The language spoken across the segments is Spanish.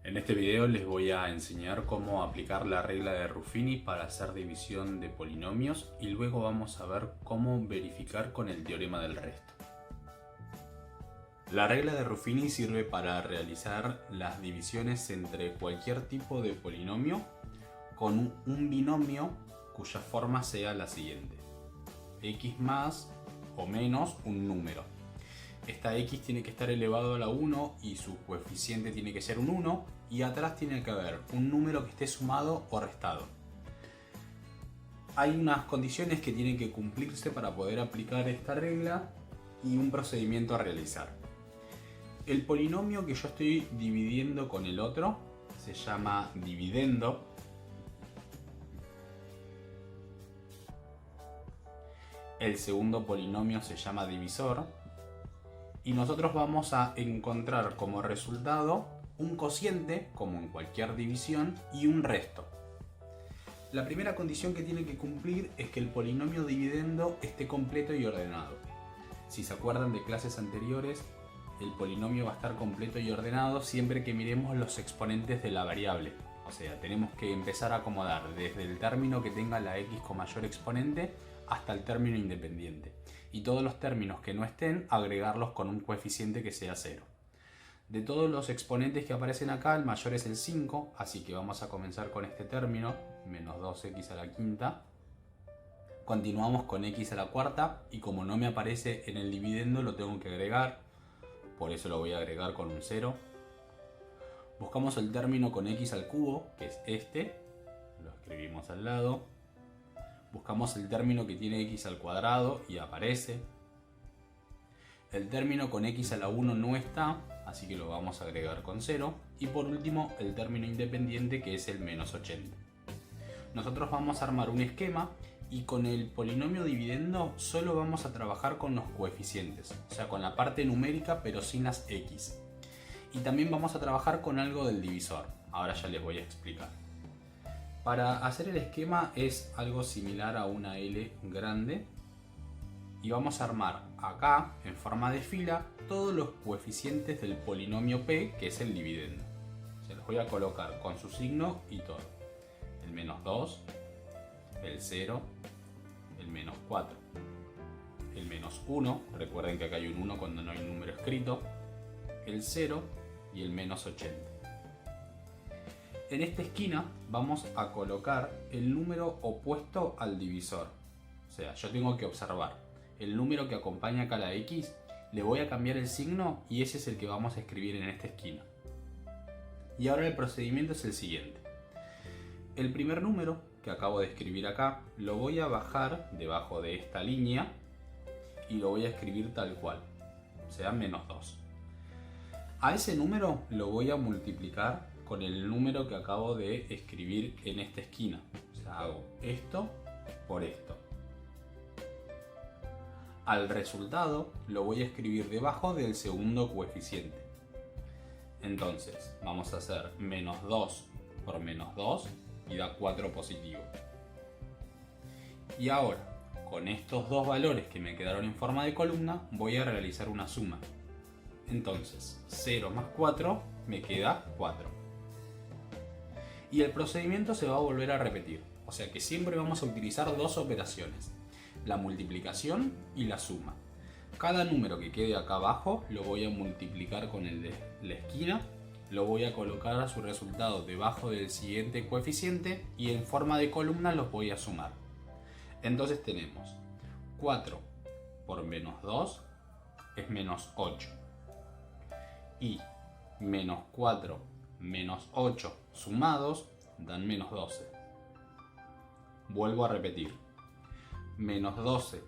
En este video les voy a enseñar cómo aplicar la regla de Ruffini para hacer división de polinomios y luego vamos a ver cómo verificar con el teorema del resto. La regla de Ruffini sirve para realizar las divisiones entre cualquier tipo de polinomio con un binomio cuya forma sea la siguiente: x más o menos un número. Esta x tiene que estar elevado a la 1 y su coeficiente tiene que ser un 1, y atrás tiene que haber un número que esté sumado o restado. Hay unas condiciones que tienen que cumplirse para poder aplicar esta regla y un procedimiento a realizar. El polinomio que yo estoy dividiendo con el otro se llama dividendo. El segundo polinomio se llama divisor. Y nosotros vamos a encontrar como resultado un cociente, como en cualquier división, y un resto. La primera condición que tiene que cumplir es que el polinomio dividendo esté completo y ordenado. Si se acuerdan de clases anteriores, el polinomio va a estar completo y ordenado siempre que miremos los exponentes de la variable. O sea, tenemos que empezar a acomodar desde el término que tenga la x con mayor exponente hasta el término independiente. Y todos los términos que no estén, agregarlos con un coeficiente que sea 0. De todos los exponentes que aparecen acá, el mayor es el 5, así que vamos a comenzar con este término, menos 2x a la quinta. Continuamos con x a la cuarta, y como no me aparece en el dividendo, lo tengo que agregar, por eso lo voy a agregar con un 0. Buscamos el término con x al cubo, que es este, lo escribimos al lado. Buscamos el término que tiene x al cuadrado y aparece. El término con x a la 1 no está, así que lo vamos a agregar con 0. Y por último, el término independiente, que es el menos 80. Nosotros vamos a armar un esquema y con el polinomio dividendo solo vamos a trabajar con los coeficientes, o sea, con la parte numérica pero sin las x. Y también vamos a trabajar con algo del divisor. Ahora ya les voy a explicar. Para hacer el esquema es algo similar a una L grande y vamos a armar acá en forma de fila todos los coeficientes del polinomio P, que es el dividendo. Se los voy a colocar con su signo y todo. El menos 2, el 0, el menos 4, el menos 1, recuerden que acá hay un 1 cuando no hay un número escrito, el 0 y el menos 80. En esta esquina vamos a colocar el número opuesto al divisor. O sea, yo tengo que observar el número que acompaña acá a la x, le voy a cambiar el signo y ese es el que vamos a escribir en esta esquina. Y ahora el procedimiento es el siguiente. El primer número que acabo de escribir acá lo voy a bajar debajo de esta línea y lo voy a escribir tal cual, o sea, menos 2. A ese número lo voy a multiplicar con el número que acabo de escribir en esta esquina. O sea, hago esto por esto. Al resultado lo voy a escribir debajo del segundo coeficiente. Entonces vamos a hacer menos 2 por menos 2 y da 4 positivo. Y ahora, con estos dos valores que me quedaron en forma de columna, voy a realizar una suma. Entonces 0 más 4 me queda 4. Y el procedimiento se va a volver a repetir, o sea que siempre vamos a utilizar dos operaciones: la multiplicación y la suma. Cada número que quede acá abajo lo voy a multiplicar con el de la esquina, lo voy a colocar a su resultado debajo del siguiente coeficiente y en forma de columna los voy a sumar. Entonces tenemos 4 por menos 2 es menos 8, y menos 4 menos 8 sumados dan menos 12. Vuelvo a repetir. Menos 12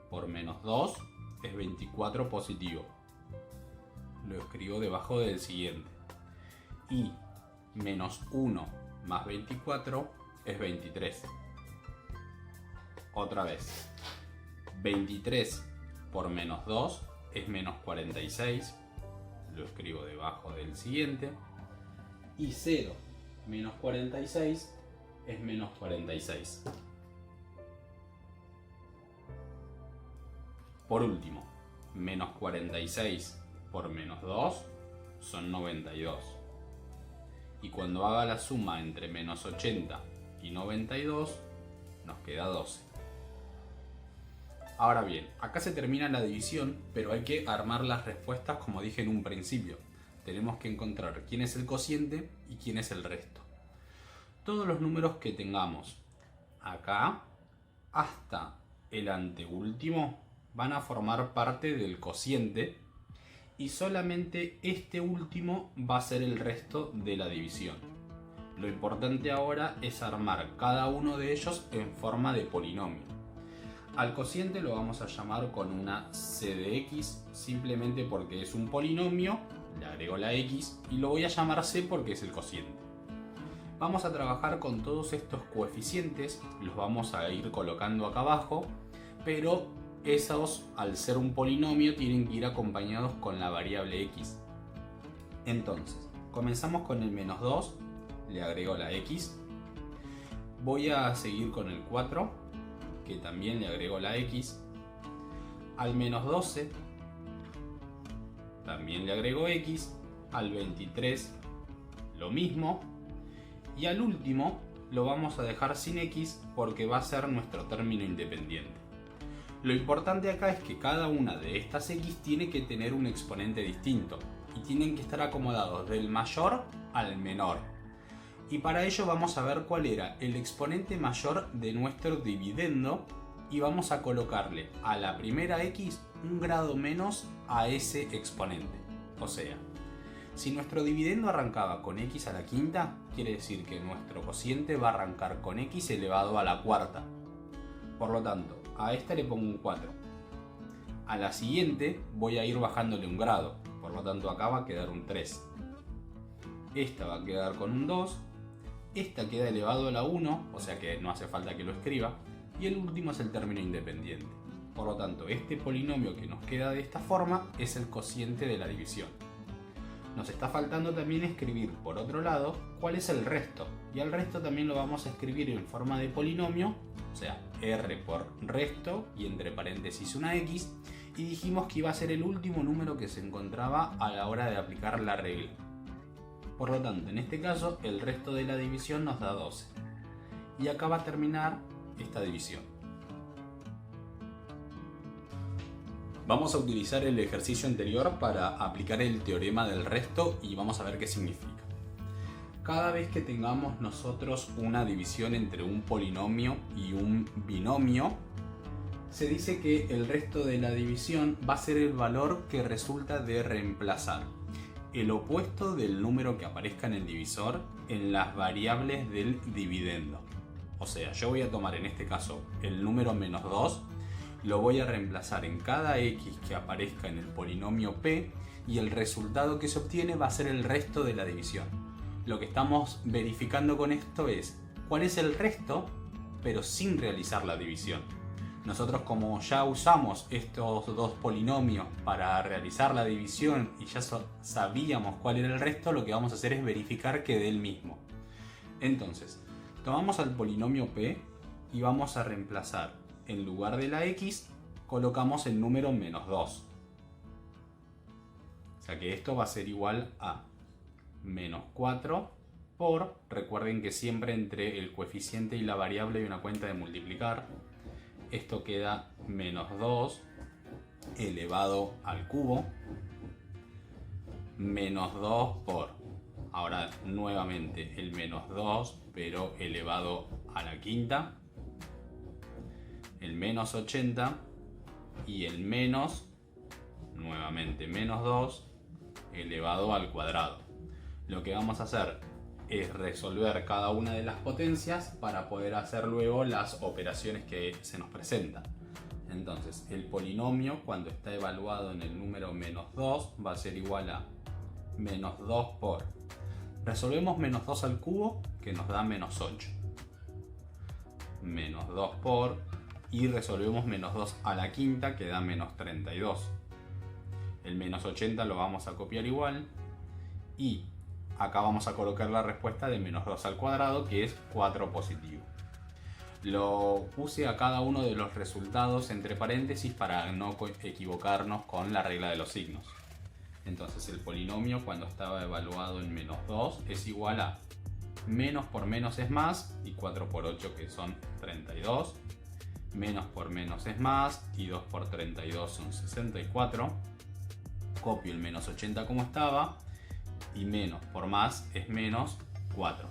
por menos 2 es 24 positivo. Lo escribo debajo del siguiente. Y menos 1 más 24 es 23. Otra vez. 23 por menos 2 es menos 46. Lo escribo debajo del siguiente. Y 0 menos 46 es menos 46. Por último, menos 46 por menos 2 son 92. Y cuando haga la suma entre menos 80 y 92, nos queda 12. Ahora bien, acá se termina la división, pero hay que armar las respuestas como dije en un principio. Tenemos que encontrar quién es el cociente y quién es el resto. Todos los números que tengamos acá hasta el anteúltimo van a formar parte del cociente y solamente este último va a ser el resto de la división. Lo importante ahora es armar cada uno de ellos en forma de polinomio. Al cociente lo vamos a llamar con una c de x, simplemente porque es un polinomio, le agrego la x y lo voy a llamar c porque es el cociente. Vamos a trabajar con todos estos coeficientes, los vamos a ir colocando acá abajo, pero esos, al ser un polinomio, tienen que ir acompañados con la variable x. Entonces, comenzamos con el menos 2, le agrego la x. Voy a seguir con el 4, que también le agrego la x. Al menos 12, también le agrego x. Al 23, lo mismo. Y al último, lo vamos a dejar sin x porque va a ser nuestro término independiente. Lo importante acá es que cada una de estas x tiene que tener un exponente distinto y tienen que estar acomodados del mayor al menor. Y para ello vamos a ver cuál era el exponente mayor de nuestro dividendo y vamos a colocarle a la primera x un grado menos a ese exponente. O sea, si nuestro dividendo arrancaba con x a la quinta, quiere decir que nuestro cociente va a arrancar con x elevado a la cuarta. Por lo tanto, a esta le pongo un 4. A la siguiente voy a ir bajándole un grado, por lo tanto acá va a quedar un 3. Esta va a quedar con un 2. Esta queda elevado a la 1, o sea que no hace falta que lo escriba. Y el último es el término independiente. Por lo tanto, este polinomio que nos queda de esta forma es el cociente de la división. Nos está faltando también escribir, por otro lado, cuál es el resto. Y al resto también lo vamos a escribir en forma de polinomio, o sea, r por resto y entre paréntesis una x. Y dijimos que iba a ser el último número que se encontraba a la hora de aplicar la regla. Por lo tanto, en este caso, el resto de la división nos da 12. Y acá va a terminar esta división. Vamos a utilizar el ejercicio anterior para aplicar el teorema del resto y vamos a ver qué significa. Cada vez que tengamos nosotros una división entre un polinomio y un binomio, se dice que el resto de la división va a ser el valor que resulta de reemplazar el opuesto del número que aparezca en el divisor en las variables del dividendo. O sea, yo voy a tomar en este caso el número menos 2, lo voy a reemplazar en cada x que aparezca en el polinomio p y el resultado que se obtiene va a ser el resto de la división. Lo que estamos verificando con esto es cuál es el resto, pero sin realizar la división. Nosotros, como ya usamos estos dos polinomios para realizar la división y ya sabíamos cuál era el resto, lo que vamos a hacer es verificar que dé el mismo. Entonces, tomamos al polinomio p y vamos a reemplazar en lugar de la x, colocamos el número menos 2. O sea que esto va a ser igual a menos 4 por, recuerden que siempre entre el coeficiente y la variable hay una cuenta de multiplicar. Esto queda menos 2 elevado al cubo, menos 2 por, ahora nuevamente el menos 2, pero elevado a la quinta, el menos 80 y el menos, nuevamente menos 2, elevado al cuadrado. Lo que vamos a hacer es resolver cada una de las potencias para poder hacer luego las operaciones que se nos presentan. Entonces, el polinomio, cuando está evaluado en el número menos 2, va a ser igual a menos 2 por... Resolvemos menos 2 al cubo, que nos da menos 8. Menos 2 por... Y resolvemos menos 2 a la quinta, que da menos 32. El menos 80 lo vamos a copiar igual. Y acá vamos a colocar la respuesta de menos 2 al cuadrado, que es 4 positivo. Lo puse a cada uno de los resultados entre paréntesis para no equivocarnos con la regla de los signos. Entonces el polinomio cuando estaba evaluado en menos 2 es igual a menos por menos es más, y 4 por 8 que son 32. Menos por menos es más, y 2 por 32 son 64. Copio el menos 80 como estaba, y menos por más es menos 4.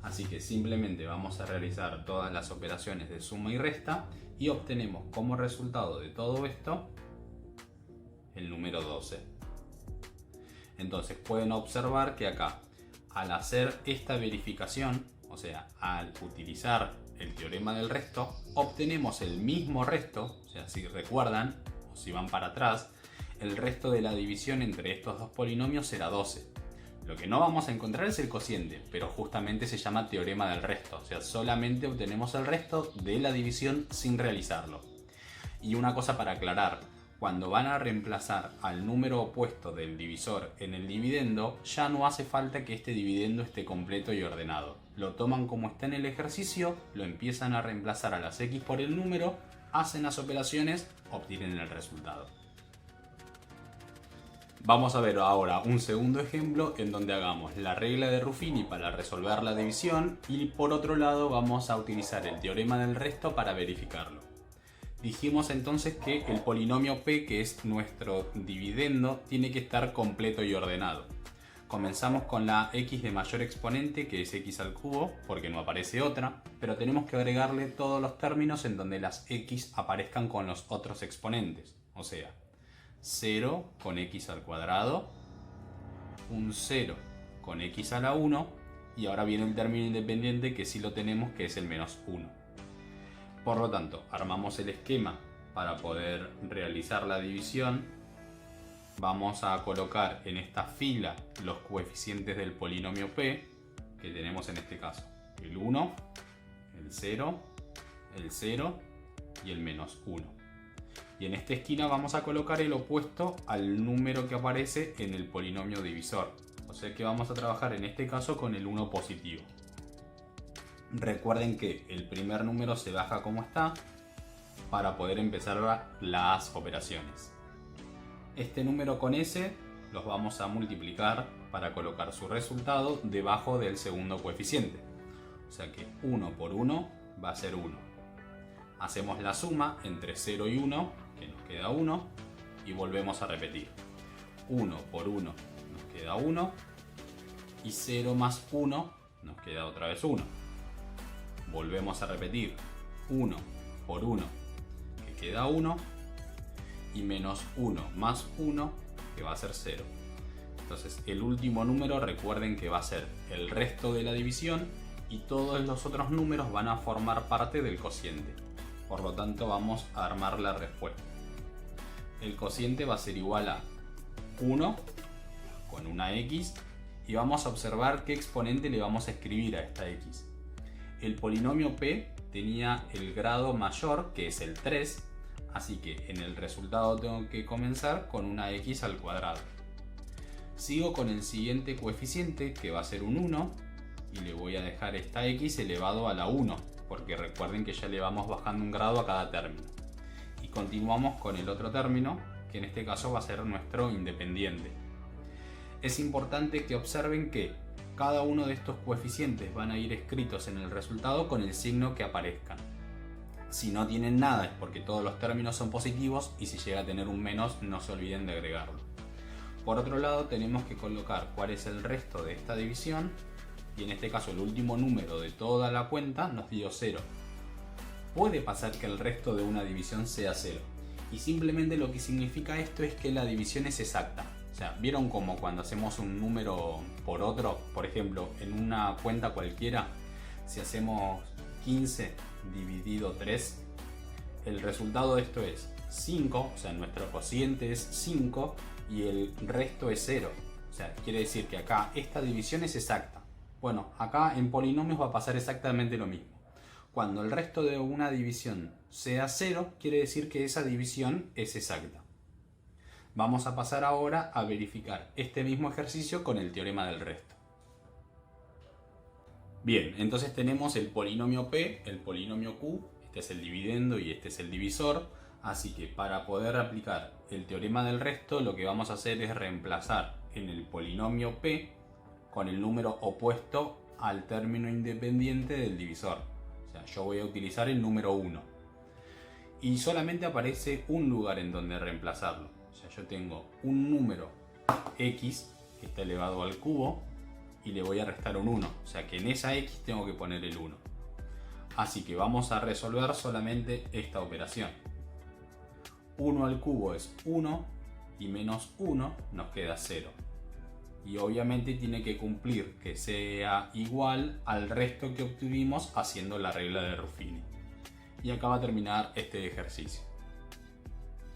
Así que simplemente vamos a realizar todas las operaciones de suma y resta y obtenemos como resultado de todo esto el número 12. Entonces pueden observar que acá, al hacer esta verificación, o sea, al utilizar el teorema del resto, obtenemos el mismo resto. O sea, si recuerdan o si van para atrás, el resto de la división entre estos dos polinomios será 12. Lo que no vamos a encontrar es el cociente, pero justamente se llama teorema del resto. O sea, solamente obtenemos el resto de la división sin realizarlo. Y una cosa para aclarar, cuando van a reemplazar al número opuesto del divisor en el dividendo, ya no hace falta que este dividendo esté completo y ordenado. Lo toman como está en el ejercicio, lo empiezan a reemplazar a las x por el número, hacen las operaciones, obtienen el resultado. Vamos a ver ahora un segundo ejemplo en donde hagamos la regla de Ruffini para resolver la división y por otro lado vamos a utilizar el teorema del resto para verificarlo. Dijimos entonces que el polinomio p, que es nuestro dividendo, tiene que estar completo y ordenado. Comenzamos con la x de mayor exponente, que es x al cubo, porque no aparece otra, pero tenemos que agregarle todos los términos en donde las x aparezcan con los otros exponentes. O sea, 0 con x al cuadrado, un 0 con x a la 1, y ahora viene el término independiente que sí lo tenemos, que es el menos 1. Por lo tanto, armamos el esquema para poder realizar la división. Vamos a colocar en esta fila los coeficientes del polinomio p, que tenemos en este caso el 1, el 0 y el menos 1. Y en esta esquina vamos a colocar el opuesto al número que aparece en el polinomio divisor. O sea que vamos a trabajar en este caso con el 1 positivo. Recuerden que el primer número se baja como está para poder empezar las operaciones. Este número con S los vamos a multiplicar para colocar su resultado debajo del segundo coeficiente. O sea que 1 por 1 va a ser 1. Hacemos la suma entre 0 y 1, que nos queda 1, y volvemos a repetir. 1 por 1 nos queda 1, y 0 más 1 nos queda otra vez 1. Volvemos a repetir 1 por 1, que queda 1, y menos 1 más 1, que va a ser 0. Entonces el último número recuerden que va a ser el resto de la división y todos los otros números van a formar parte del cociente. Por lo tanto vamos a armar la respuesta. El cociente va a ser igual a 1 con una x y vamos a observar qué exponente le vamos a escribir a esta x. El polinomio p tenía el grado mayor, que es el 3, así que en el resultado tengo que comenzar con una x al cuadrado. Sigo con el siguiente coeficiente, que va a ser un 1, y le voy a dejar esta x elevado a la 1, porque recuerden que ya le vamos bajando un grado a cada término. Y continuamos con el otro término, que en este caso va a ser nuestro independiente. Es importante que observen que cada uno de estos coeficientes van a ir escritos en el resultado con el signo que aparezcan. Si no tienen nada es porque todos los términos son positivos y si llega a tener un menos no se olviden de agregarlo. Por otro lado tenemos que colocar cuál es el resto de esta división y en este caso el último número de toda la cuenta nos dio 0. Puede pasar que el resto de una división sea 0 y simplemente lo que significa esto es que la división es exacta. O sea, ¿vieron como cuando hacemos un número por otro? Por ejemplo, en una cuenta cualquiera, si hacemos 15 dividido 3, el resultado de esto es 5, o sea, nuestro cociente es 5 y el resto es 0. O sea, quiere decir que acá esta división es exacta. Bueno, acá en polinomios va a pasar exactamente lo mismo. Cuando el resto de una división sea 0, quiere decir que esa división es exacta. Vamos a pasar ahora a verificar este mismo ejercicio con el teorema del resto. Bien, entonces tenemos el polinomio p, el polinomio q, este es el dividendo y este es el divisor. Así que para poder aplicar el teorema del resto, lo que vamos a hacer es reemplazar en el polinomio p con el número opuesto al término independiente del divisor. O sea, yo voy a utilizar el número 1. Y solamente aparece un lugar en donde reemplazarlo. O sea, yo tengo un número x que está elevado al cubo y le voy a restar un 1. O sea que en esa x tengo que poner el 1. Así que vamos a resolver solamente esta operación. 1 al cubo es 1 y menos 1 nos queda 0. Y obviamente tiene que cumplir que sea igual al resto que obtuvimos haciendo la regla de Ruffini. Y acá va a terminar este ejercicio.